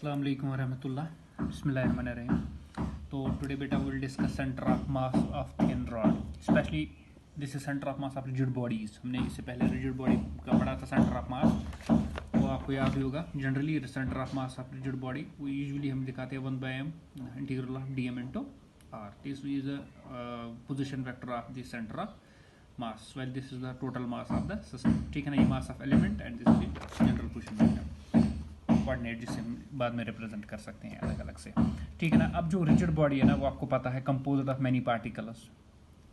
अस्सलाम वालेकुम वरहमतुल्लाह बिस्मिल्लाहिर्रहमानिर्रहीम। तो टुडे बेटा will discuss centre of mass of thin rod, specially this is centre of mass of rigid bodies. हमने इससे पहले रिजिड बॉडी का पढ़ा था सेंटर ऑफ मास, वो आपको याद ही होगा। Generally centre of mass of rigid body वो यूजुअली हम दिखाते हैं 1/m integral of dm into r। This is position vector of the centre of mass, well this is the total mass of the system. ठीक है ना, ये mass of element and this is general position vector coordinate, जिससे हम बाद में represent कर सकते हैं अलग अलग से। ठीक है ना, अब जो रिजिड बॉडी है ना वो आपको पता है composed of many particles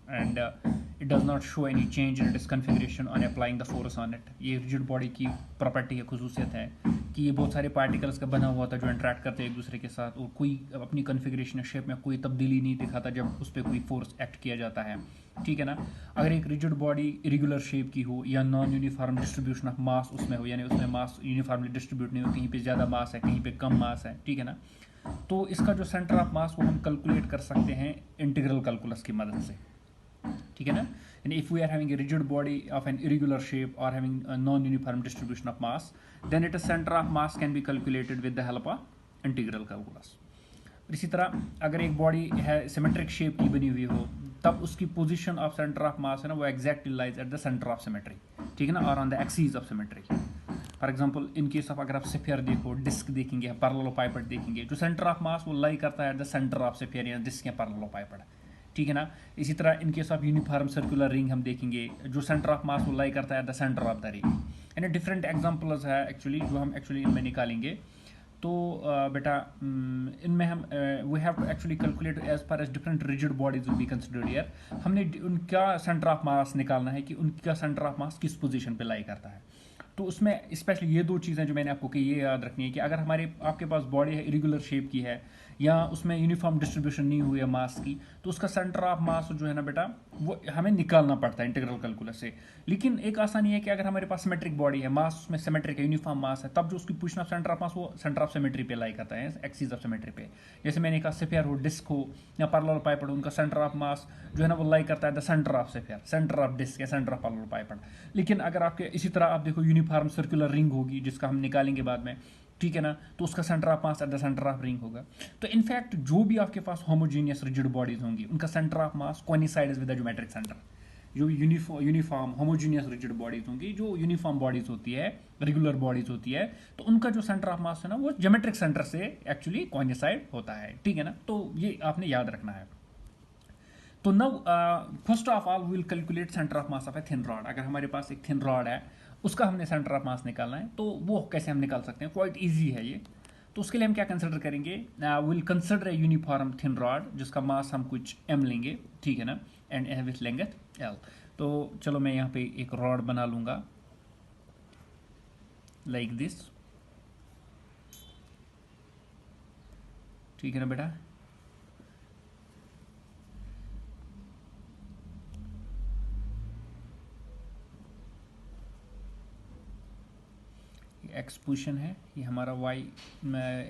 and it does not show any change in its configuration on applying the force on it. ये रिजिड बॉडी की प्रॉपर्टी है, खुसूसियत है कि ये बहुत सारे पार्टिकल्स का बना हुआ था जो इंटरेक्ट करते हैं एक दूसरे के साथ, और कोई अपनी कन्फिगरेशन शेप में कोई तब्दीली नहीं दिखाता जब उस पर कोई फोर्स एक्ट किया जाता है। ठीक है ना, अगर एक रिजिड बॉडी इरेगुलर शेप की हो या non uniform distribution of mass उसमें हो, यानी उसमें मास यूनिफॉर्मली डिस्ट्रीब्यूट नहीं हो, कहीं पे ज़्यादा मास है कहीं पे कम मास है, ठीक है ना, तो इसका जो सेंटर ऑफ मास वो हम कैलकुलेट कर सकते हैं इंटीग्रल कैलकुलस की मदद से। ठीक है ना, and if we are having a rigid body of an irregular shape or having a non-uniform distribution of mass, then its center of mass can be calculated with the help of integral calculus। इसी तरह अगर एक body है symmetric shape की बनी हुई हो, तब उसकी position of centre of mass है ना वो exactly lies at the centre of symmetry. ठीक है ना, और on the axis of symmetry. For example in case of अगर आप स्फीयर देखो, डिस्क देखेंगे, पैरेललोपाइपेड देखेंगे, जो सेंटर ऑफ मास वो लाई करता है at the centre of sphere या डिस्क या पैरेललोपाइपेड। ठीक है ना, इसी तरह in case of uniform circular ring हम देखेंगे, जो सेंटर ऑफ मास वो लाई करता है at the centre of the ring. यानी डिफरेंट एग्जांपल्स है एक्चुअली जो हम एक्चुअली इनमें निकालेंगे। तो बेटा इनमें हम we have to actually calculate as far as different rigid bodies will be considered here. हमने उनका सेंटर ऑफ मास निकालना है कि उनका सेंटर ऑफ मास किस पोजीशन पे लाई करता है। तो उसमें स्पेशली ये दो चीज़ें जो मैंने आपको कही ये याद रखनी है कि अगर आपके पास बॉडी है इरेगुलर शेप की है या उसमें यूनिफॉर्म डिस्ट्रीब्यूशन नहीं हुई है मास की, तो उसका सेंटर ऑफ मास जो है ना बेटा वो हमें निकालना पड़ता है इंटीग्रल कैलकुलस से। लेकिन एक आसानी है कि अगर हमारे पास सिमेट्रिक बॉडी है, मास उसमें सिमेट्रिक है, यूनिफॉर्म मास है, तब जो उसकी position of centre of mass वो सेंटर ऑफ सिमेट्री पे लाई करता है, एक्सिस ऑफ सिमेट्री पे। जैसे मैंने कहा स्फीयर हो, डिस्क हो या पैरेललोपाइपेड हो, उनका सेंटर ऑफ मास जो है ना वो लाई करता है the centre of sphere, centre of disc या सेंटर ऑफ पैरेललोपाइपेड। लेकिन अगर आपके इसी तरह आप देखो यूनिफॉर्म सर्कुलर रिंग होगी जिसका हम निकालेंगे बाद में, ठीक है ना, तो उसका centre of mass at the centre of ring होगा। तो इनफैक्ट जो भी आपके पास होमोजीनियस रिजिड बॉडीज होंगी उनका centre of mass coincides with the geometric centre. जो यूनिफॉर्म होमोजीनियस रिजिड बॉडीज होंगी, जो यूनिफॉर्म बॉडीज होती है, रेगुलर बॉडीज होती है, तो उनका जो सेंटर ऑफ मास है ना वो ज्योमेट्रिक सेंटर से एक्चुअली कोइंसाइड होता है। ठीक है ना, तो ये आपने याद रखना है। तो now first of all we will calculate centre of mass of a thin rod. अगर हमारे पास एक थिन रॉड है उसका हमने सेंटर ऑफ मास निकालना है, तो वो कैसे हम निकाल सकते हैं, क्वाइट इजी है ये। तो उसके लिए हम क्या कंसिडर करेंगे, will consider a uniform thin rod जिसका मास हम कुछ m लेंगे, ठीक है ना, एंड विथ लेंथ l। तो चलो मैं यहाँ पे एक रॉड बना लूँगा लाइक दिस। ठीक है ना बेटा, एक्स पोजिशन है, ये हमारा वाई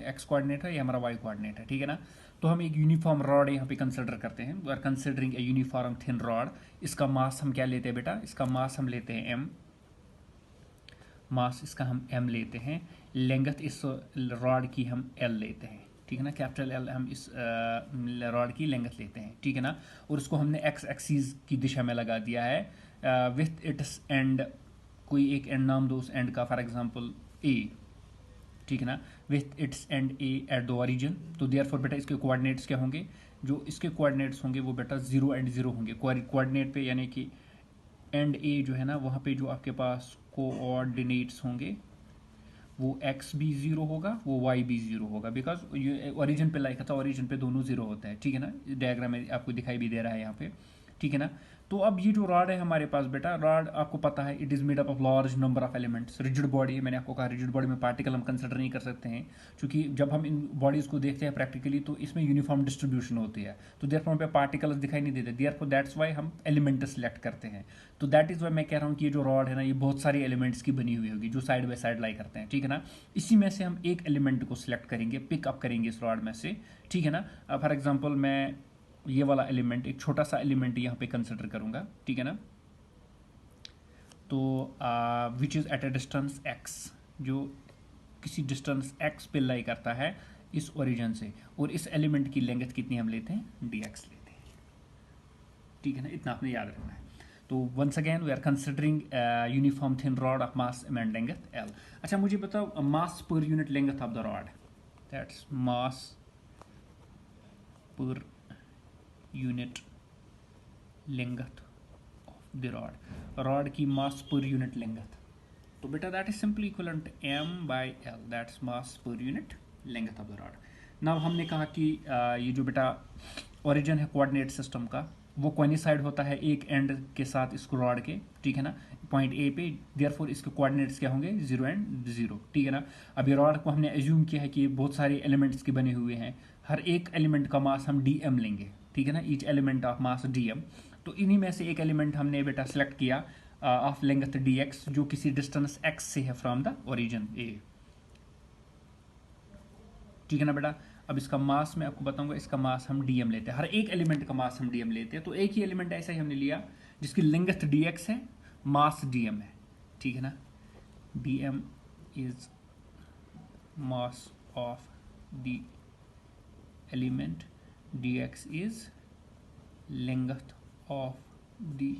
एक्स कोऑर्डिनेट है, ये हमारा वाई कोऑर्डिनेट है। ठीक है ना, तो हम एक यूनिफॉर्म रॉड यहाँ पे कंसिडर करते हैं। We are considering a uniform thin rod. इसका मास हम क्या लेते हैं बेटा, इसका मास हम लेते हैं m, मास इसका हम m लेते हैं, लेंथ इस रॉड की हम l लेते हैं। ठीक है ना, कैपिटल L हम इस रॉड की लेंथ लेते हैं। ठीक है ना, और उसको हमने x एक्सिस की दिशा में लगा दिया है विथ इट्स एंड, कोई एक एंड नाम दो उस एंड का, फॉर एग्जांपल a। ठीक है ना, with its and a at the origin. तो देयरफॉर बेटा इसके कोऑर्डिनेट्स क्या होंगे, जो इसके कोऑर्डिनेट्स होंगे वो बेटा 0 एंड 0 होंगे कोऑर्डिनेट पे, यानी कि एंड a जो है ना वहाँ पे जो आपके पास कोऑर्डिनेट्स होंगे वो x भी 0 होगा, वो y भी 0 होगा, बिकॉज ये ओरिजिन पे लाइक था, ओरिजिन पे दोनों 0 होता है। ठीक है ना, डायग्राम में आपको दिखाई भी दे रहा है यहाँ पे। ठीक है ना, तो अब ये जो रॉड है हमारे पास बेटा, रॉड आपको पता है it is made up of large number of elements. Rigid body है, मैंने आपको कहा रिजिड बॉडी में पार्टिकल हम कंसिडर नहीं कर सकते हैं, क्योंकि जब हम इन बॉडीज़ को देखते हैं प्रैक्टिकली तो इसमें यूनिफॉर्म डिस्ट्रीब्यूशन होती है, तो देयरफॉर पे पार्टिकल्स दिखाई नहीं देते, देयरफॉर दैट्स वाई हम एलिमेंट सेलेक्ट करते हैं। तो दैट इज़ वाई मैं कह रहा हूँ कि ये जो रॉड है ना ये बहुत सारे एलिमेंट्स की बनी हुई होगी जो साइड बाय साइड लाई करते हैं। ठीक है ना, इसी में से हम एक एलिमेंट को सिलेक्ट करेंगे, पिकअप करेंगे इस रॉड में से। ठीक है ना, फॉर एग्जाम्पल मैं ये वाला एलिमेंट, एक छोटा सा एलिमेंट यहाँ पे कंसिडर करूँगा। ठीक है ना, तो which is at a distance x, जो किसी डिस्टेंस x पे लाई करता है इस ओरिजिन से, और इस एलिमेंट की लेंथ कितनी हम लेते हैं, dx लेते हैं। ठीक है ना, इतना आपने याद रखना है। तो once again we are considering uniform thin rod of mass and length l। अच्छा मुझे बताओ mass per unit length of the rod, that's mass per unit length of the rod की मास पर यूनिट लेंथ, तो बेटा that is simply equivalent m/l, that's mass per unit length of the rod. Now हमने कहा कि ये जो बेटा origin है कोऑर्डिनेट सिस्टम का, वो कोइनिसाइड होता है एक एंड के साथ इसको रॉड के, ठीक है ना, पॉइंट ए पे, देयरफॉर इसके कोऑर्डिनेट्स क्या होंगे, 0 एंड 0, ठीक है ना। अब ये रॉड को हमने एज्यूम किया है कि बहुत सारे एलिमेंट्स के बने हुए हैं, हर एक एलिमेंट का मास हम dm लेंगे, ठीक है ना, each element of mass dm। तो इन्हीं में से एक एलिमेंट हमने बेटा सेलेक्ट किया ऑफ लेंथ dx, जो किसी डिस्टेंस x से है फ्रॉम द ओरिजिन a, ठीक है ना बेटा। अब इसका मास मैं आपको बताऊंगा, इसका मास हम dm लेते हैं, हर एक एलिमेंट का मास हम dm लेते हैं। तो एक ही एलिमेंट ऐसा ही हमने लिया जिसकी लेंथ dx है, मास dm है, ठीक है ना। dm is mass of the element, dx is length of the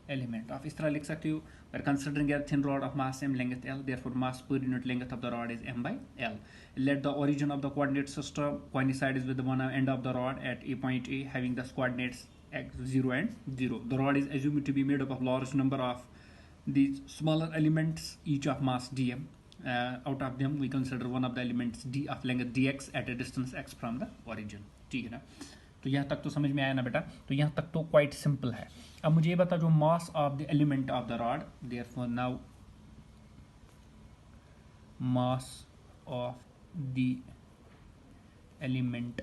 element. आप इस तरह लिख सकते हो, we are considering a thin rod of mass m, length l, therefore mass per unit length of the rod is m/l. Let the origin of the coordinate system coincides with the one end of the rod at a point a having the coordinates x 0 and 0. The rod is assumed to be made up of large number of these smaller elements, each of mass dm. Out of them we consider one of the elements d of length dx at a distance x from the origin, ठीक है ना। तो यहाँ तक तो समझ में आया ना बेटा, तो यहाँ तक तो क्वाइट सिंपल है। अब मुझे ये बता, जो मास of the element of the rod, therefore now mass of the element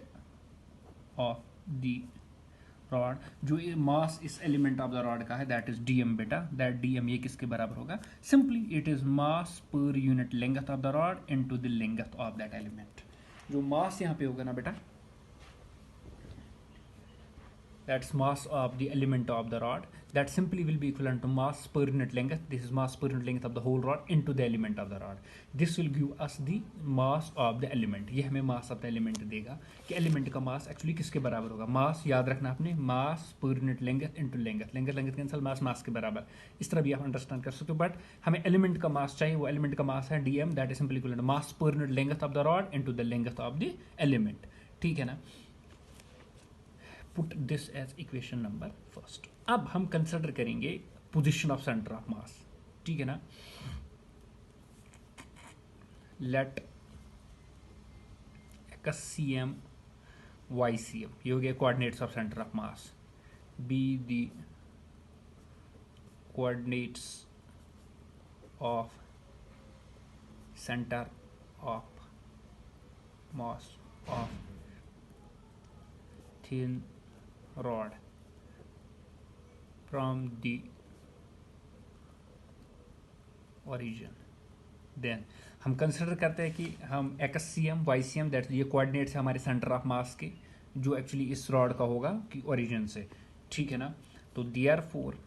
of the rod, जो मास इस एलिमेंट ऑफ द रॉड का है, दैट इज dm बेटा, दैट dm ये किसके बराबर होगा, simply it is mass per unit length of the rod into the length of that element. जो मास यहाँ पे होगा ना बेटा, that's mass of the element of the rod, that simply will be equivalent to mass per unit length, this is mass per unit length of the whole rod into the element of the rod, this will give us the mass of the element। ये हमें mass of the element देगा कि element का mass actually किसके बराबर होगा, mass याद रखना आपने, mass per unit length into length, length cancel, mass के बराबर, इस तरह भी आप अंडरस्टैंड कर सकते हो। बट हमें element का mass चाहिए, वो element का mass है dm, that is simply equivalent to mass per unit length of the rod into the length of the element, ठीक है ना। Put this as equation number first। अब हम कंसिडर करेंगे position of centre of mass, ठीक है ना। Let xcm ycm, ये हो गया coordinates of centre of mass, be the coordinates of centre of mass of thin rod from the origin। Then हम कंसिडर करते हैं कि हम xcm ycm, दैट ये कोऑर्डिनेट्स है हमारे सेंटर ऑफ मास के, जो एक्चुअली इस रॉड का होगा कि ओरिजिन से, ठीक है ना। तो देयरफॉर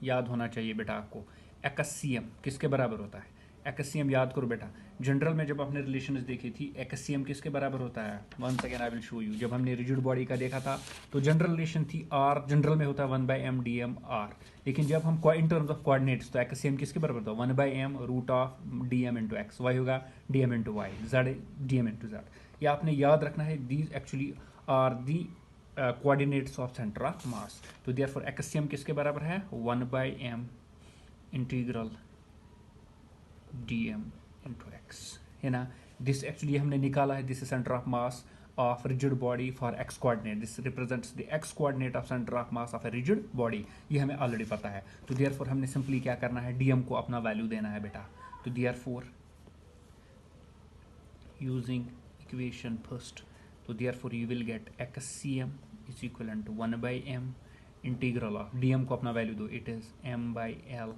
याद होना चाहिए बेटा आपको, xcm किसके बराबर होता है, xcm याद करो बेटा, जनरल में जब आपने रिलेशंस देखी थी xcm किसके बराबर होता है, once again I will show you. जब हमने रिजिड बॉडी का देखा था तो जनरल रिलेशन थी r, जनरल में होता है 1/m dm r, लेकिन जब हम इन टर्म्स ऑफ कोऑर्डिनेट्स तो xcm किसके बराबर होता है, 1/m root of dm into x, y होगा dm into y, z dm into z। ये आपने याद रखना है, these actually are the coordinates of centre of mass. तो देयरफॉर xcm किसके बराबर है, 1/m integral dm into x, है ना। दिस एक्चुअली हमने निकाला है, this is centre of mass of rigid body for x coordinate, this represents the x coordinate of centre of mass of a rigid body, ये हमें already पता है। तो देयरफॉर हमने सिंपली क्या करना है, dm को अपना वैल्यू देना है बेटा। तो देयरफॉर यूजिंग इक्वेशन फर्स्ट, तो therefore you will get xcm is equivalent to 1/m integral of dm को अपना वैल्यू दो, it is m/l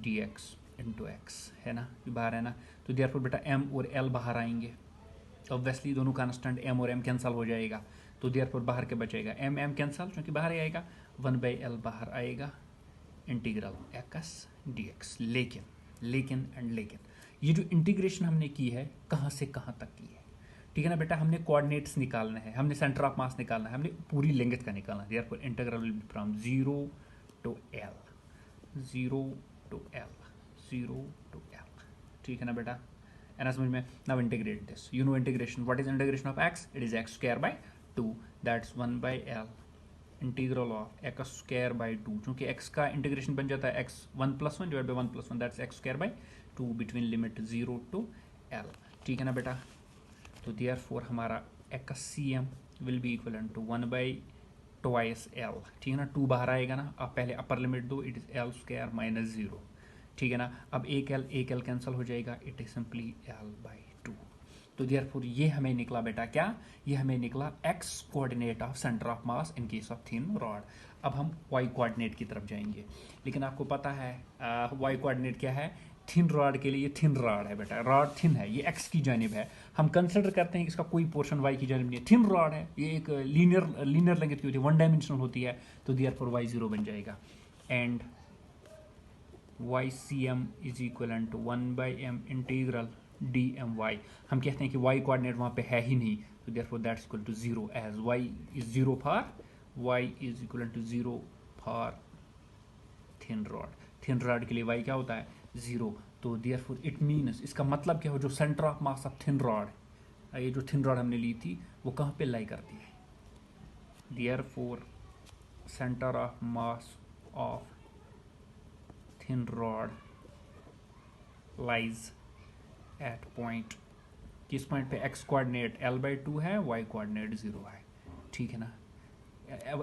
dx into x, है ना, बाहर है ना। तो देयरफॉर बेटा m और l बाहर आएंगे, ऑब्वियसली दोनों कांस्टेंट m और m कैंसल हो जाएगा, तो देयरफॉर बाहर के बचेगा m कैंसल, क्योंकि बाहर ही आएगा, 1/l बाहर आएगा, इंटीग्रल x dx। लेकिन ये जो इंटीग्रेशन हमने की है कहाँ से कहाँ तक की है, ठीक है ना बेटा। हमने कोऑर्डिनेट्स निकालना है, हमने सेंटर ऑफ मास निकालना है, हमने पूरी लेंथ का निकालना है। Therefore integral will be from 0 to L, 0 to L, 0 to L, ठीक है ना बेटा। एना समझ में। Now integrate this, you know integration, what is integration of x, it is x square by 2, that's 1 by L integral of x square by 2, चूंकि x का integration बन जाता है x 1 + 1 divide by 1 + 1, that's x square by 2 between limit 0 to L, ठीक है ना बेटा। तो देयरफॉर हमारा XCM will be equivalent to 1 by twice L, ठीक है ना। 2 बाहर आएगा ना, अब पहले अपर लिमिट दो, it is L square minus 0, ठीक है ना। अब एक L कैंसिल हो जाएगा, it is simply L by 2। तो देयरफॉर ये हमें निकला बेटा क्या, ये हमें निकला x coordinate of centre of mass in case of thin rod. अब हम y कोऑर्डिनेट की तरफ जाएंगे, लेकिन आपको पता है y कोऑर्डिनेट क्या है, थिन रॉड के लिए। ये थिन रॉड है बेटा, रॉड थिन है, ये x की जानिब है। हम कंसिडर करते हैं कि इसका कोई पोर्शन y की जानिब नहीं है, थिन रॉड है, ये एक लीनियर लेंथ की होती है, 1 डायमेंशनल होती है। तो देयरफॉर y 0 बन जाएगा and YCM is equal to 1 by m integral dmy। हम कहते हैं कि y कोऑर्डिनेट वहाँ पे है ही नहीं, तो therefore that's equal to 0 as y is 0 for y is equal to 0 for thin rod. Thin rod के लिए y क्या होता है, 0। तो देयरफॉर इट मीन्स, इसका मतलब क्या हो, जो centre of mass of thin rod, ये जो थिन रॉड हमने ली थी वो कहाँ पे लाई करती है, therefore centre of mass of thin rod lies at point, किस पॉइंट पे, x कोऑर्डिनेट L/2 है, y कोऑर्डिनेट 0 है, ठीक है ना।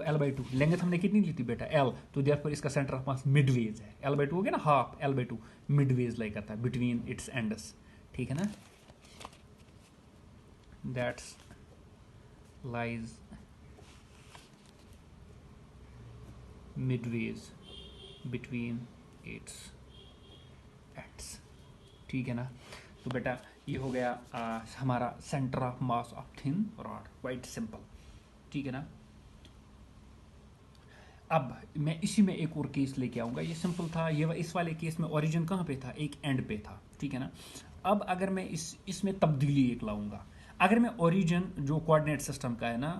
L/2 लेंथ हमने कितनी ली थी बेटा, L, तो देयरफॉर इसका सेंटर ऑफ मास मिडवेज है। L/2 हो गया ना, हाफ L/2 मिडवेज लाई करता है बिटवीन इट्स एंड्स, ठीक है ना। That's lies midways between its ends, ठीक है ना। तो बेटा ये हो गया हमारा centre of mass of thin rod, quite simple, ठीक है ना। अब मैं इसी में एक और केस लेके आऊँगा, ये सिंपल था, ये इस वाले केस में ओरिजिन कहाँ पे था, एक एंड पे था, ठीक है ना। अब अगर मैं इसमें तब्दीली एक लाऊंगा, अगर मैं ओरिजिन जो कोऑर्डिनेट सिस्टम का है ना,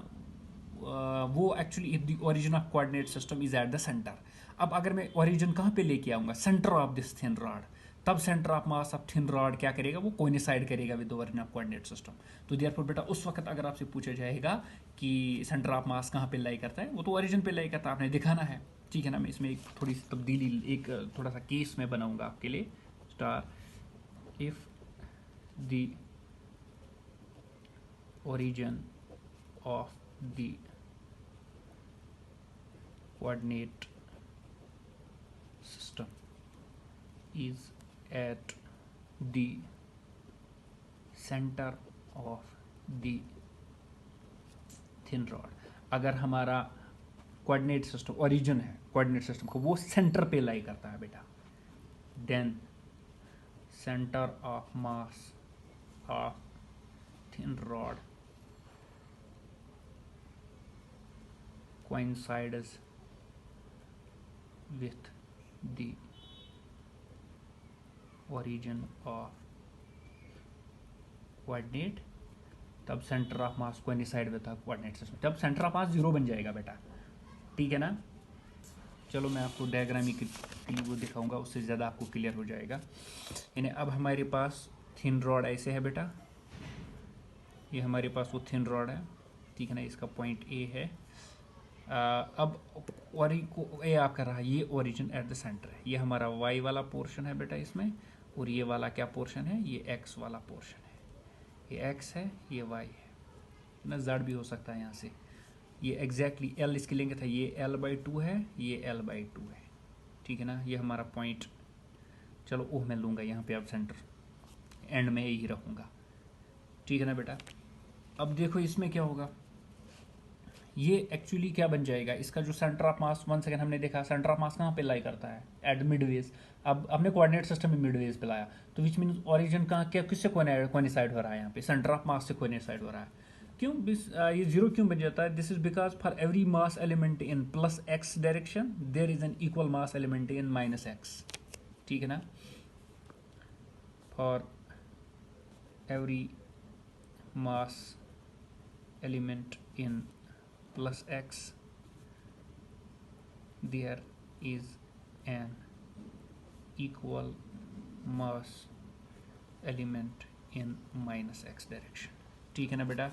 वो actually if the origin of coordinate system is at the centre. अब अगर मैं ओरिजिन कहाँ पे लेके आऊँगा, centre of this thin rod, तब centre of mass of thin rod क्या करेगा, वो कोइंसाइड करेगा with origin of coordinate system. तो देयरफॉर बेटा उस वक्त अगर आपसे पूछा जाएगा कि सेंटर ऑफ मास कहाँ पे लाई करता है, वो तो ओरिजिन पे लाई करता है, आपने दिखाना है, ठीक है ना। मैं इसमें एक थोड़ी सी तब्दीली, एक थोड़ा सा केस में बनाऊंगा आपके लिए। Star if the origin of the coordinate system is at the center of the thin rod। अगर हमारा कोऑर्डिनेट सिस्टम ओरिजिन है, कोऑर्डिनेट सिस्टम को वो सेंटर पे लाई करता है बेटा, then centre of mass of thin rod coincides with the origin of coordinate, तब सेंटर ऑफ मास कोइंसाइड विद कोऑर्डिनेट सिस्टम, तब सेंटर ऑफ मास 0 बन जाएगा बेटा, ठीक है ना। चलो मैं आपको डायग्रामी की वो दिखाऊंगा, उससे ज़्यादा आपको क्लियर हो जाएगा। यानी अब हमारे पास थिन रॉड ऐसे है बेटा, ये हमारे पास वो थिन रॉड है, ठीक है ना, इसका पॉइंट ए है। अब और ए आप कर रहा है, ये ओरिजिन एट द सेंटर है, ये हमारा वाई वाला पोर्शन है बेटा इसमें, और ये वाला क्या पोर्शन है, ये एक्स वाला पोर्शन है, ये एक्स है, ये वाई है ना, जेड भी हो सकता है यहाँ से। ये एग्जैक्टली एल इसके लेंगे था, ये L/2 है, ये L/2 है, ठीक है ना। ये हमारा पॉइंट, चलो ओह मैं लूँगा यहाँ पे, अब सेंटर एंड में यही रखूँगा, ठीक है ना बेटा। अब देखो इसमें क्या होगा, ये एक्चुअली क्या बन जाएगा, इसका जो सेंटर ऑफ मास, 1 सेकंड हमने देखा सेंटर ऑफ मास कहाँ पे लाई करता है, एट मिडवेज। अब हमने कोऑर्डिनेट सिस्टम में मिडवेज पे लाया, तो विच मीन्स ओरिजिन कहाँ, क्या किससे कोइंसाइड हो रहा है, यहाँ पे सेंटर ऑफ मास से कोइंसाइड हो रहा है। क्यों ये 0 क्यों बन जाता है, this is because for every mass element in +x direction there is an equal mass element in -x, ठीक है ना। for every mass element in plus x there is an equal mass element in minus x direction. ठीक है ना बेटा।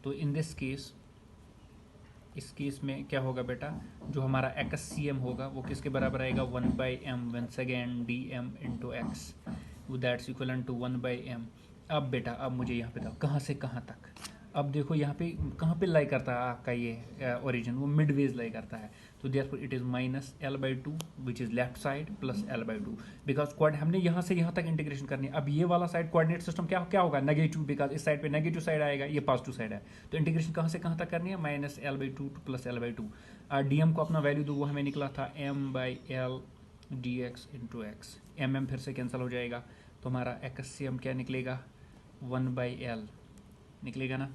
तो in this case, इस case में क्या होगा बेटा, जो हमारा एक्स सी एम होगा वो किसके बराबर आएगा, 1/m once again D M into x, that's equal to 1/m। अब बेटा अब मुझे यहाँ पे बताओ कहाँ से कहाँ तक। अब देखो यहाँ पे कहाँ पे लाई करता है आपका ये ओरिजिन, वो मिड वेज लाई करता है। तो therefore it is -l/2 which is left side plus l/2, because हमने यहाँ से यहाँ तक इंटीग्रेशन करनी है। अब ये वाला साइड कोऑर्डिनेट सिस्टम क्या क्या होगा, नेगेटिव, बिकॉज इस साइड पे नेगेटिव साइड आएगा, ये पॉजिटिव साइड है। तो इंटीग्रेशन कहाँ से कहाँ तक करनी है, -l/2 two plus l/2। D को अपना वैल्यू दो, वो हमें निकला था m/l dx into x. M फिर से कैंसिल हो जाएगा, तो हमारा एक्स से क्या निकलेगा, 1/l निकलेगा ना।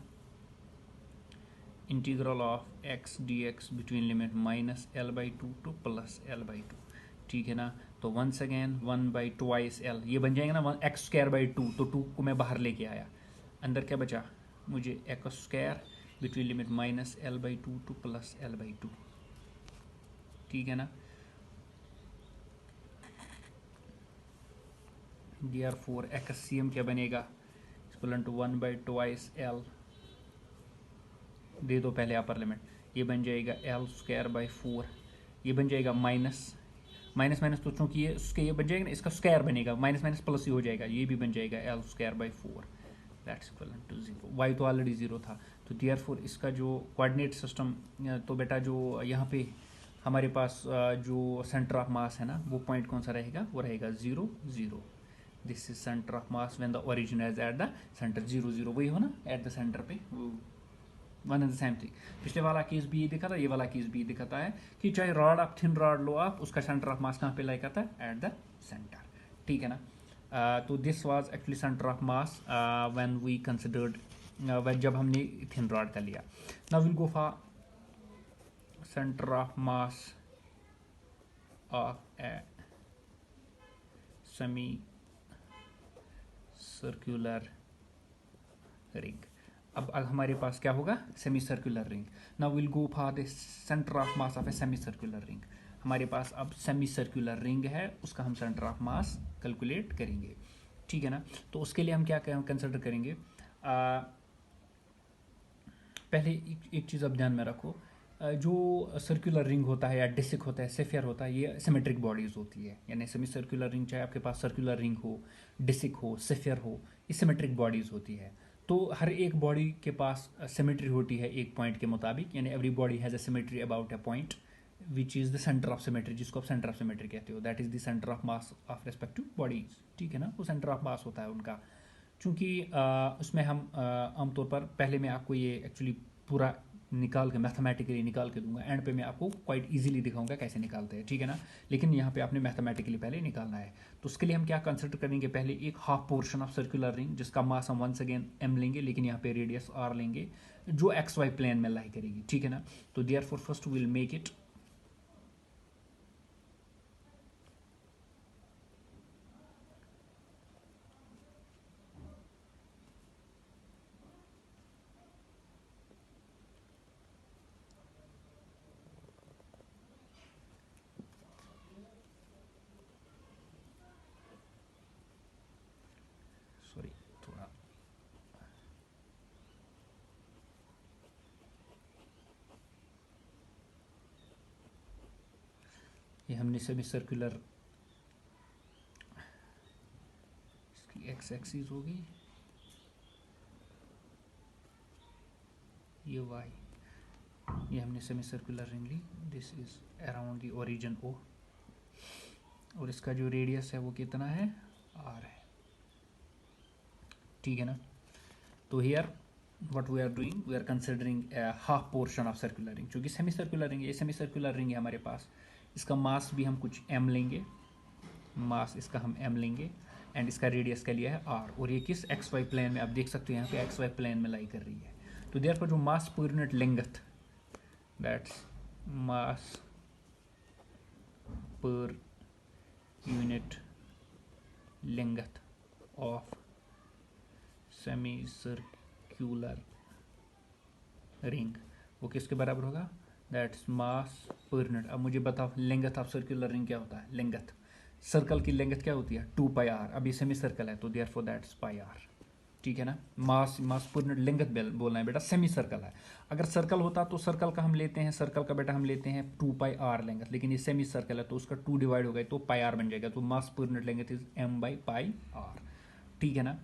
Integral of x D x between limit -l/2 two plus l/2। ठीक है ना। तो वंस अगेन 1/2l ये बन जाएगा ना, x²/2, तो 2 को मैं बाहर लेके आया, अंदर क्या बचा मुझे, x² between limit -l/2 two plus l/2। ठीक है ना। देयरफॉर एक्ससीएम क्या बनेगा, इक्वल टू 1/2l दे दो पहले अपर लिमिट, ये बन जाएगा l²/4, ये बन जाएगा माइनस माइनस तो चूँकि ये उसके ये बन जाएगा ना, इसका स्क्वायर बनेगा, माइनस माइनस प्लस ही हो जाएगा, ये भी बन जाएगा l²/4, that's equal to 0। Y तो ऑलरेडी 0 था। तो देयरफॉर इसका जो कोऑर्डिनेट सिस्टम, तो बेटा जो यहाँ पे हमारे पास जो सेंटर ऑफ मास है ना, वो पॉइंट कौन सा रहेगा, वो रहेगा 0 0। This is centre of mass when the origin is at the centre, 0 0 वही हो ना, एट द सेंटर पे, वो one and the same thing. पिछले वाला केस भी ये दिखा था, ये वाला केस भी दिखाता है कि चाहे रॉड आप थिन रॉड लो आप, उसका सेंटर ऑफ मास कहाँ पे लाई करता है, एट द सेंटर। ठीक है ना। तो this was actually centre of mass when we considered, जब हमने थिन रॉड का लिया। Now will go for centre of mass of a semi circular ring. अब हमारे पास क्या होगा, semi circular ring. Now will go for the centre of mass of a semi circular ring. हमारे पास अब सेमी सर्कुलर रिंग है, उसका हम सेंटर ऑफ मास कैलकुलेट करेंगे। ठीक है ना। तो उसके लिए हम क्या कंसिडर करेंगे, पहले एक चीज़ अब ध्यान में रखो, जो सर्कुलर रिंग होता है या डिस्क होता है, सेफियर होता है, ये सिमेट्रिक बॉडीज़ होती है। यानी सेमी सर्कुलर रिंग, चाहे आपके पास सर्कुलर रिंग हो, डिस्क हो, सेफियर हो, ये सिमेट्रिक बॉडीज़ होती है। तो हर एक बॉडी के पास सिमेट्री होती है एक पॉइंट के मुताबिक, यानी every body has a symmetry about a point which is the centre of symmetry, जिसको आप सेंटर ऑफ सिमेट्री कहते हो, that is the centre of mass of respective bodies. ठीक है ना। वो सेंटर ऑफ मास होता है उनका। चूँकि उसमें हम आमतौर पर, पहले मैं आपको ये एक्चुअली पूरा निकाल के मैथमेटिकली निकाल के दूंगा, एंड पे मैं आपको क्वाइट इजीली दिखाऊंगा कैसे निकालते हैं। ठीक है ना। लेकिन यहाँ पे आपने मैथमेटिकली पहले निकालना है। तो उसके लिए हम क्या कंसिडर करेंगे, पहले एक half portion of circular ring जिसका मास हम वंस अगेन m लेंगे, लेकिन यहाँ पे रेडियस r लेंगे, जो XY प्लेन में लाई करेगी। ठीक है ना। तो therefore first will make it थोड़ा ये हमने सेमी सर्कुलर, इसकी एक्स एक्सिस होगी, ये वाई, ये हमने सेमी सर्कुलर रिंग ली, this is around the origin O, और इसका जो रेडियस है वो कितना है, r है। ठीक है ना। तो here what we are doing, we are considering half portion of circular ring, क्योंकि सेमी सर्कुलर रिंग, ये सेमी सर्कुलर रिंग है हमारे पास, इसका मास भी हम कुछ m लेंगे, मास इसका हम m लेंगे, एंड इसका रेडियस का लिया है r, और ये किस XY प्लेन में, आप देख सकते हो यहाँ पे XY प्लेन में लाई कर रही है। तो देयरफॉर जो मास per unit length, that's mass per unit length of semi circular ring, वो किसके बराबर होगा? That's mass per unit. अब मुझे बताओ लेंथ ऑफ सर्कुलर रिंग क्या होता है? लेंथ, सर्कल की लेंथ क्या होती है? 2πr। अब ये सेमी सर्कल है तो देयरफॉर दैट्स πr, ठीक है ना। मास पर यूनिट लेंथ बोलना है बेटा, सेमी सर्कल है। अगर सर्कल होता तो सर्कल का हम लेते हैं, सर्कल का बेटा हम लेते हैं 2πr लेंथ, लेकिन ये सेमी सर्कल है तो उसका 2 डिवाइड हो गया तो πr बन जाएगा, तो मास per unit length is m/πr, ठीक है ना।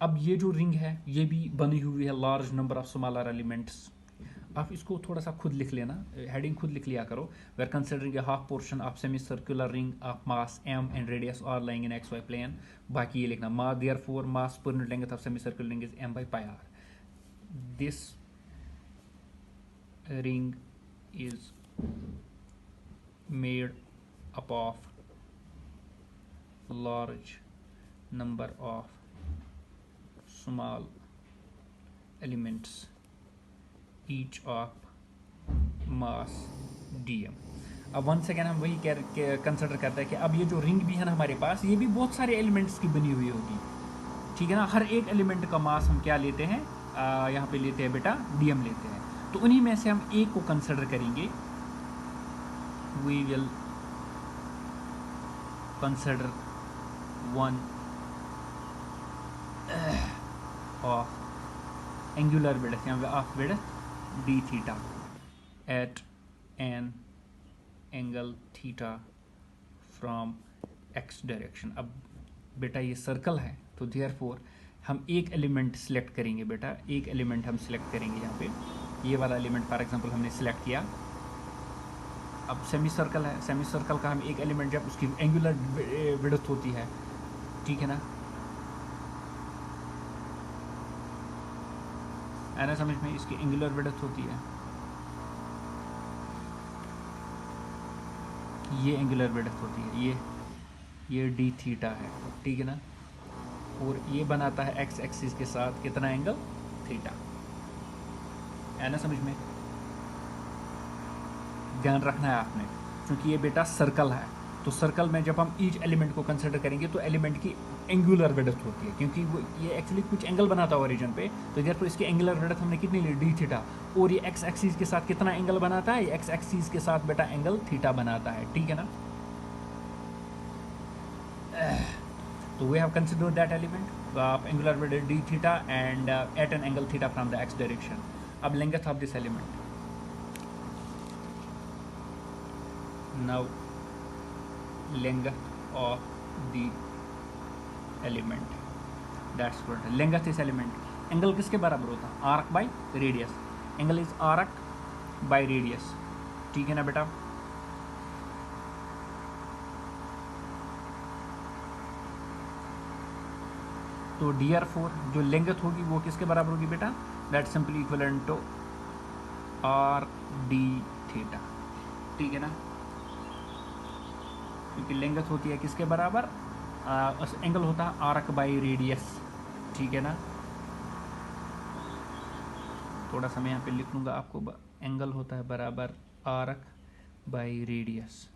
अब ये जो रिंग है ये भी बनी हुई है large number of smaller elements. आप इसको थोड़ा सा खुद लिख लेना, हेडिंग खुद लिख लिया करो। We are considering a half portion of semi circular ring of mass m and radius r lying in xy plane. बाकी ये लिखना mass, therefore mass per unit length of semi circular ring is m/πr। This ring is made up of large number of small elements each of mass dm। अब one second हम वही consider करते हैं कि अब ये जो रिंग भी है ना हमारे पास, ये भी बहुत सारे एलिमेंट्स की बनी हुई होगी, ठीक है ना। हर एक एलिमेंट का मास हम क्या लेते हैं, यहाँ पे लेते हैं बेटा dm लेते हैं। तो उन्हीं में से हम एक को कंसिडर करेंगे, we will consider one of angular width या of width d theta at an angle theta from x direction। अब बेटा ये सर्कल है तो therefore हम एक एलिमेंट सिलेक्ट करेंगे बेटा, एक एलिमेंट हम सिलेक्ट करेंगे। यहाँ पे ये वाला एलिमेंट फॉर एग्जांपल हमने सिलेक्ट किया। अब सेमी सर्कल है, सेमी सर्कल का हम एक एलिमेंट जब उसकी एंगुलर विड्थ होती है, ठीक है ना, ऐसा समझ में, इसकी एंगुलर विड्थ होती है, ये एंगुलर विड्थ होती है, ये डी थीटा है, ठीक है ना। और ये बनाता है एक्स एक्सिस के साथ कितना एंगल? थीटा, है ना समझ में। ध्यान रखना है आपने, क्योंकि ये बेटा सर्कल है तो सर्कल में जब हम ईच एलिमेंट को कंसिडर करेंगे तो एलिमेंट की एंगुलर विड्थ होती है, क्योंकि वो ये एक्चुअली कुछ एंगल बनाता है ओरिजिन पे, तो इधर तो इसकी एंगुलर विड्थ हमने कितनी ली? D theta. और ये एक्स एक्सिस के साथ कितना एंगल बनाता है? एक्स एक्सिस के साथ बेटा एंगल थीटा बनाता है, ठीक है ना। तो we have considered that element of angular width d theta and at an angle theta from the x direction. अब length of this element, now length of the element, that's what length is element। Angle किसके बराबर होता है? Arc by radius. Angle is arc by radius, ठीक है ना बेटा। तो dr4 जो लेंथ होगी वो किसके बराबर होगी बेटा? That simply equivalent to r d theta, ठीक है ना, क्योंकि लेंथ होती है किसके बराबर? एंगल होता है आर्क बाई रेडियस, ठीक है ना। थोड़ा सा मैं यहाँ पे लिख लूँगा आपको, एंगल होता है बराबर आर्क बाई रेडियस।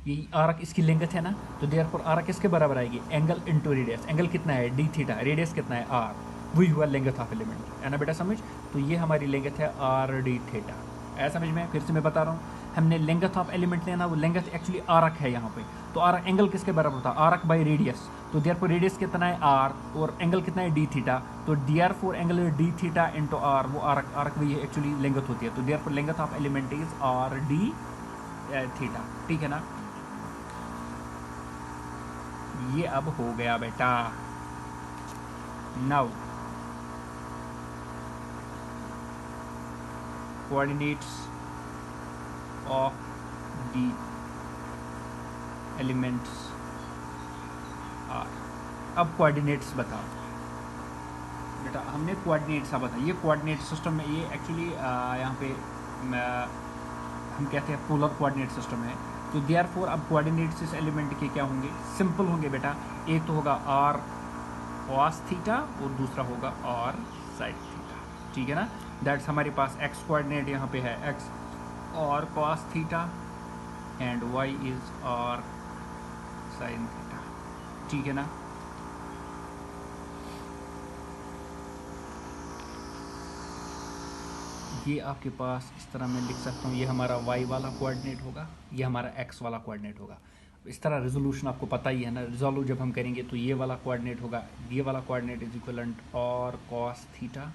यही आर्क इसकी लेंथ है ना, तो देयरफॉर आर्क किसके बराबर आएगी? Angle into radius. एंगल कितना है? D theta. रेडियस कितना है? आर। वही हुआ लेंथ ऑफ एलिमेंट, है ना बेटा समझ। तो ये हमारी लेंथ है आर डी थीटा, ऐसा समझ में। फिर से मैं बता रहा हूँ, हमने लेंथ ऑफ एलिमेंट लेना, वो लेंथ एक्चुअली आर्क है यहाँ पे। तो आर्क एंगल किसके बराबर होता है? Arc by radius. तो देयरफॉर रेडियस कितना है? आर, और एंगल कितना है? D theta. तो therefore angle d theta into r, वो आर्क वही एक्चुअली लेंथ होती है। तो therefore length of element is r d theta, ठीक है ना। ये अब हो गया बेटा। Now coordinates of the elements are. अब कोऑर्डिनेट्स बताओ बेटा, हमने कोऑर्डिनेट्स बताया। ये कोऑर्डिनेट सिस्टम में, ये एक्चुअली यहाँ पे हम कहते हैं पोलर कोऑर्डिनेट सिस्टम है। तो देयरफॉर अब कोऑर्डिनेट्स इस एलिमेंट के क्या होंगे? सिंपल होंगे बेटा। एक तो होगा आर कॉस थीटा और दूसरा होगा आर साइन थीटा, ठीक है ना। दैट्स हमारे पास एक्स कोऑर्डिनेट यहाँ पे है एक्स और cos theta and y is r sine theta, ठीक है ना। ये आपके पास इस तरह मैं लिख सकता हूँ, ये हमारा y वाला कोऑर्डिनेट होगा, ये हमारा x वाला कोऑर्डिनेट होगा। इस तरह रेजोल्यूशन आपको पता ही है ना, रिजॉल्व जब हम करेंगे तो ये वाला कोऑर्डिनेट होगा, ये वाला कोऑर्डिनेट इज इक्वलेंट और cos थीटा,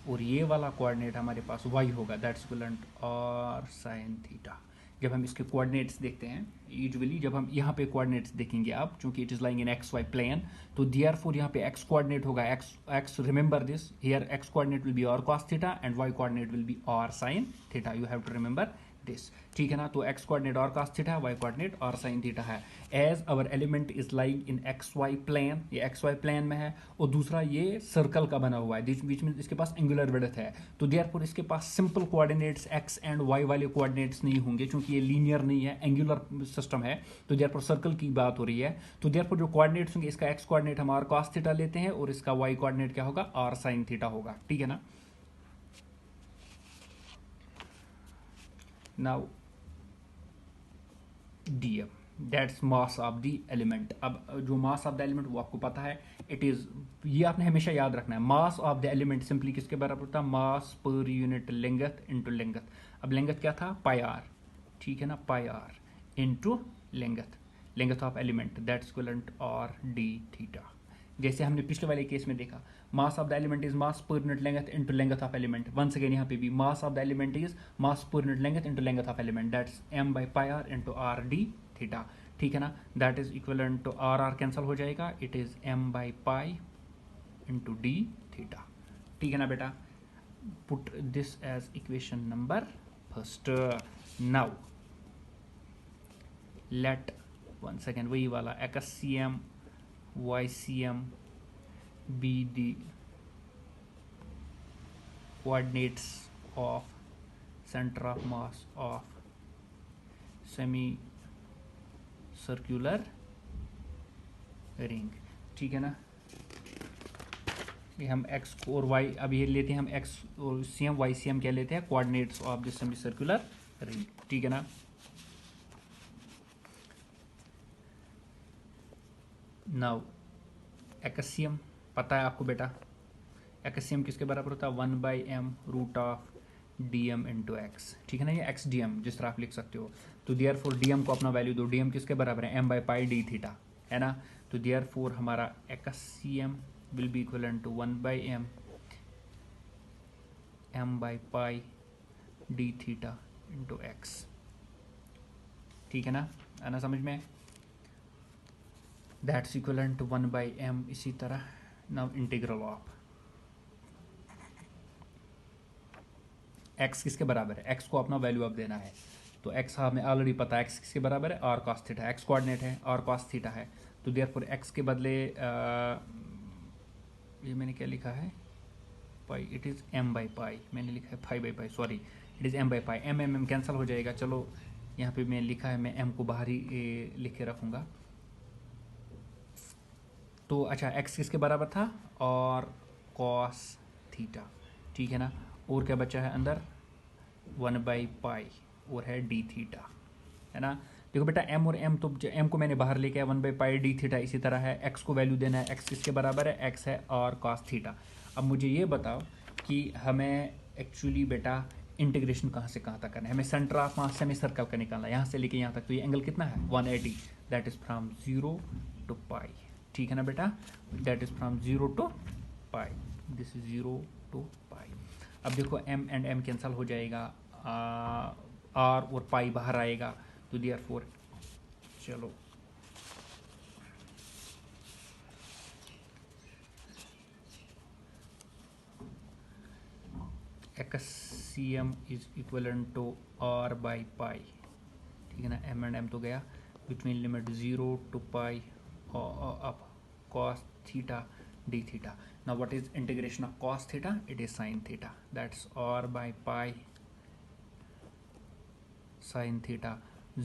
और ये वाला कोऑर्डिनेट हमारे पास y होगा, दैट्स इक्वलेंट और sin थीटा। जब हम इसके कोऑर्डिनेट्स देखते हैं, यूजुअली जब हम यहाँ पे कोऑर्डिनेट्स देखेंगे आप, चूंकि it is lying in x y plane, तो देयरफॉर यहाँ पे एक्स कोऑर्डिनेट होगा x remember this, here x coordinate will be r cos theta and y coordinate will be r sine theta, you have to remember this, ठीक है ना। तो x coordinate r cos theta है, y coordinate r sine theta है। As our element is lying in x y plane, ये x y plane में है, और दूसरा ये सर्कल का बना हुआ है, बीच में इसके पास एंगुलर विड्थ है, तो देयरफॉर इसके पास simple coordinates x and y वाले कोऑर्डिनेट्स नहीं होंगे, क्योंकि ये लीनियर नहीं है, एंगुलर सिस्टम है, तो देयरफॉर सर्कल की बात हो रही है। तो देयरफॉर जो कोऑर्डिनेट्स होंगे, इसका एक्स कोऑर्डिनेट हम और cos थीटा लेते हैं, और इसका वाई कोऑर्डिनेट क्या होगा, और साइन थीटा होगा, ठीक है ना। Now dm, that's mass of the element. अब जो मास ऑफ द एलिमेंट वो आपको पता है, इट इज, ये आपने हमेशा याद रखना है, mass of the element simply किसके बराबर होता है, mass per unit length into length. अब लेंथ क्या था, पाई आर, ठीक है ना, pi r into length of element, that's equivalent r d theta. जैसे हमने पिछले वाले केस में देखा, mass of the element is mass per unit length into length of element. Once again यहाँ पे भी mass of the element is mass per unit length into length of element, that's m by pi r into r d theta, ठीक है ना। That is equivalent to r cancel हो जाएगा, it is m by pi into d theta, ठीक है ना बेटा। Put this as equation number first. Now let once again वही वाला XCM YCM be the coordinates of center of mass of semi-circular ring, ठीक है ना। ये हम x और y अब ये लेते हैं, हम x और CM YCM क्या लेते हैं, coordinates of the semi-circular ring, ठीक है ना। नाउ एक्सियम पता है आपको बेटा, एक्सियम किसके बराबर होता है, 1/m root of dm into x, ठीक है ना, ये एक्स डी एम जिस तरह आप लिख सकते हो। तो देयरफॉर dm को अपना वैल्यू दो, dm किसके बराबर है, m by pi d theta, है ना। तो देयरफॉर हमारा x c m will be equivalent to 1/m m by pi d theta into x, ठीक है ना, आना समझ में। That's equivalent to 1/m। इसी तरह नाउ इंटीग्रल ऑफ x किसके बराबर है, x को अपना वैल्यू अब देना है, तो x हमें ऑलरेडी पता है, x किसके बराबर है, और cos थीटा, x कोऑर्डिनेट है और cos थीटा है, तो देयरफॉर x के बदले ये मैंने क्या लिखा है, pi, it is m by pi, मैंने लिखा है pi by pi, sorry it is m by pi, m cancel हो जाएगा, चलो यहाँ पे मैं लिखा है, मैं m को बाहर ही लिखे रखूँगा। तो अच्छा x किसके बराबर था, और cos थीटा, ठीक है ना, और क्या बचा है अंदर, 1/पाई और है डी थीटा, है ना। देखो बेटा m और m, तो m को मैंने बाहर लेके आया, 1/पाई डी थीटा, इसी तरह है x को वैल्यू देना है, x किसके बराबर है, x है और cos थीटा। अब मुझे ये बताओ कि हमें एक्चुअली बेटा इंटीग्रेशन कहाँ से कहाँ तक करना है, हमें centre of mass semi circle का निकालना है, यहाँ से लेके यहाँ तक, तो ये एंगल कितना है, 180, that is from 0 to pi, ठीक है ना बेटा, that is from 0 to pi, this is 0 to pi. अब देखो m एंड m कैंसिल हो जाएगा, r और पाई बाहर आएगा, तो देयरफॉर चलो XCM is equivalent to r by pi, ठीक है ना, m एंड m तो गया, बिटवीन लिमिट 0 टू पाई अब cos theta d theta. Now what is integration of cos theta? It is sin theta, that's r by pi sin theta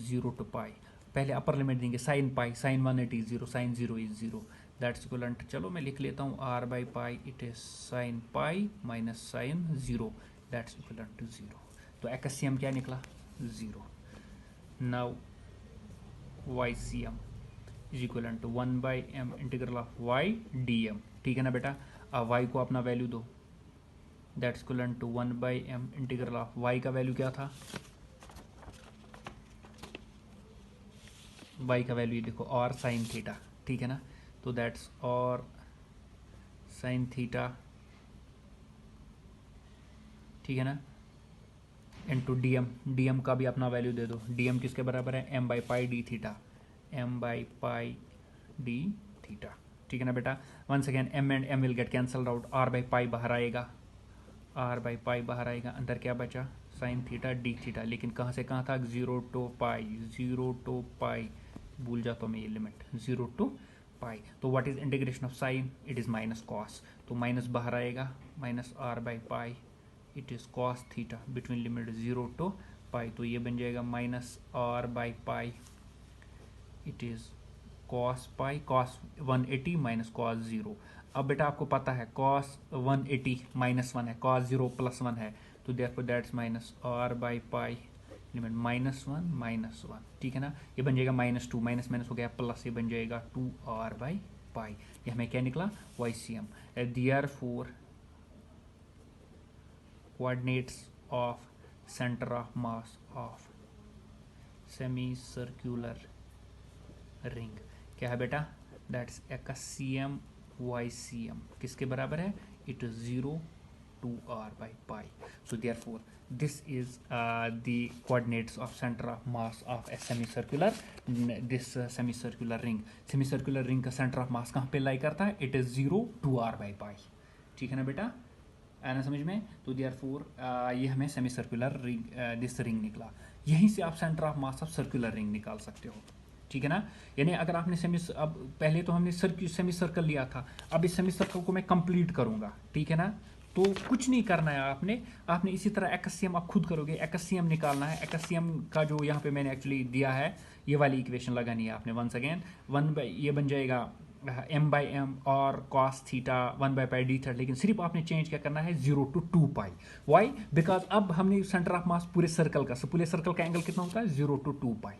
0 to pi। पहले upper limit देंगे sin pi, sin 180 is 0, sin 0 is 0, that's equivalent, चलो मैं लिख लेता हूँ r by pi, it is sin pi minus sin 0, that's equivalent to 0। तो x c m क्या निकला, 0। Now YCM is equal to 1/m integral of y dm। ठीक है ना बेटा, अब y को अपना वैल्यू दो, that's equal to 1/m integral of y का वैल्यू क्या था, y का वैल्यू देखो और साइन थीटा। ठीक है ना, तो दैट्स और साइन थीटा, ठीक है ना, इनटू डीएम, डीएम का भी अपना वैल्यू दे दो, डीएम किसके बराबर है, m by pi d theta, m by pi d theta. ठीक है ना बेटा, once again m and m will get cancelled out, r by pi बाहर आएगा, r बाई पाई बाहर आएगा, अंदर क्या बचा, साइन थीटा डी थीटा, लेकिन कहाँ से कहाँ था, 0 to पाई, 0 to पाई, भूल जाता हूँ मैं ये लिमिट, 0 to पाई। तो what is integration of sine, it is minus cos, तो माइनस बाहर आएगा, minus r by pi, it is cos theta between limit 0 to पाई, तो ये बन जाएगा minus r by pi, it is cos pi, cos 180 minus cos 0। अब बेटा आपको पता है कॉस 180 माइनस 1 है, कॉस 0 प्लस 1 है, तो therefore that's minus r by pi limit -1 -1। ठीक है ना, ये बन जाएगा -2, माइनस माइनस हो गया प्लस, ये बन जाएगा 2r बाई पाई, ये हमें क्या निकला, YCM। Therefore coordinates of center of mass of semicircular ring क्या है बेटा, दैट्स XCM YCM किसके बराबर है, it is 0 to r by pi। So therefore this is the coordinates of center of mass of a semicircular semicircular ring। semicircular ring का center of mass कहाँ पे lie करता है, it is 0 to r by pi। ठीक है ना बेटा, आना समझ में, तो देयरफॉर ये हमें semi circular ring, this ring निकला, यहीं से आप centre of mass of circular ring निकाल सकते हो। ठीक है ना, यानी अगर आपने अब पहले तो हमने सेमी सर्कल लिया था, अब इस सेमी सर्कल को मैं कंप्लीट करूंगा। ठीक है ना, तो कुछ नहीं करना है आपने इसी तरह एक्ससीएम आप खुद करोगे, एक्ससीएम निकालना है। एक्ससीएम का जो यहाँ पे मैंने एक्चुअली दिया है, ये वाली इक्वेशन लगानी है आपने। वंस अगेन ये बन जाएगा m बाई एम और cos theta 1 by pi d theta, लेकिन सिर्फ आपने चेंज क्या करना है, 0 to 2 पाई। वाई, बिकॉज अब हमने सेंटर ऑफ मास पूरे सर्कल का एंगल कितना होता है, 0 to 2 पाई।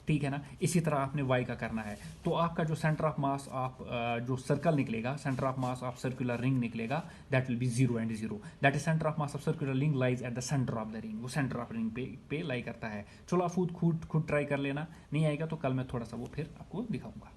ठीक है ना, इसी तरह आपने y का करना है, तो आपका जो सेंटर ऑफ मास ऑफ जो सर्कल निकलेगा, centre of mass of circular ring निकलेगा, that will be 0 and 0। That is centre of mass of circular ring lies at the centre of the ring, वो सेंटर ऑफ रिंग पे lie करता है। चलो आप खुद ट्राई कर लेना, नहीं आएगा तो कल मैं थोड़ा सा वो फिर आपको दिखाऊंगा।